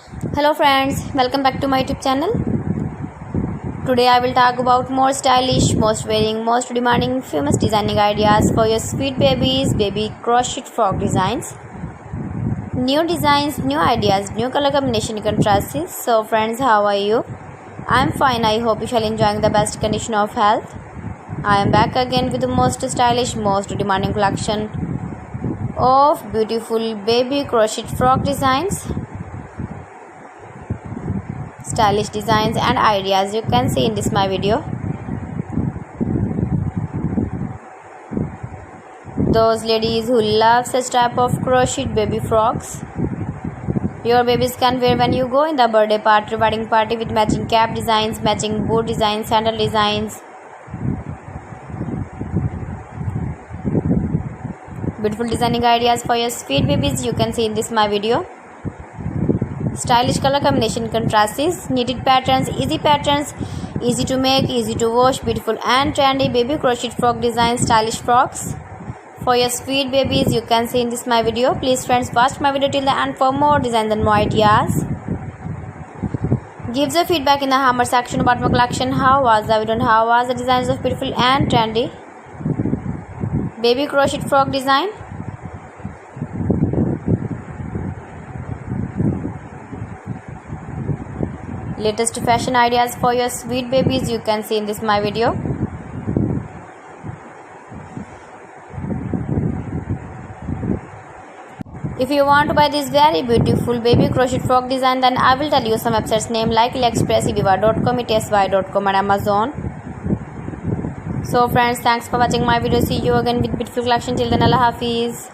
Hello friends, welcome back to my YouTube channel. Today I will talk about more stylish, most wearing, most demanding, famous designing ideas for your sweet babies, baby crochet frock designs. New designs, new ideas, new color combination contrasts. So friends, how are you? I am fine. I hope you shall enjoying the best condition of health. I am back again with the most stylish, most demanding collection of beautiful baby crochet frock designs. Stylish designs and ideas you can see in this my video. Those ladies who love such type of crocheted baby frocks, your babies can wear when you go in the birthday party, wedding party, with matching cap designs, matching boot designs, sandal designs. Beautiful designing ideas for your sweet babies you can see in this my video. Stylish color combination contrasts, knitted patterns, easy to make, easy to wash, beautiful and trendy baby crochet frock designs, stylish frocks for your sweet babies you can see in this my video. Please friends, watch my video till the end for more designs and more ideas. Give the feedback in the hammer section about my collection. How was the video and how was the designs of beautiful and trendy baby crochet frock design? Latest fashion ideas for your sweet babies you can see in this my video. If you want to buy this very beautiful baby crochet frock design, then I will tell you some websites name like AliExpress, eviva.com, etsy.com and Amazon. So friends, thanks for watching my video. See you again with beautiful collection. Till then, Allah Hafiz.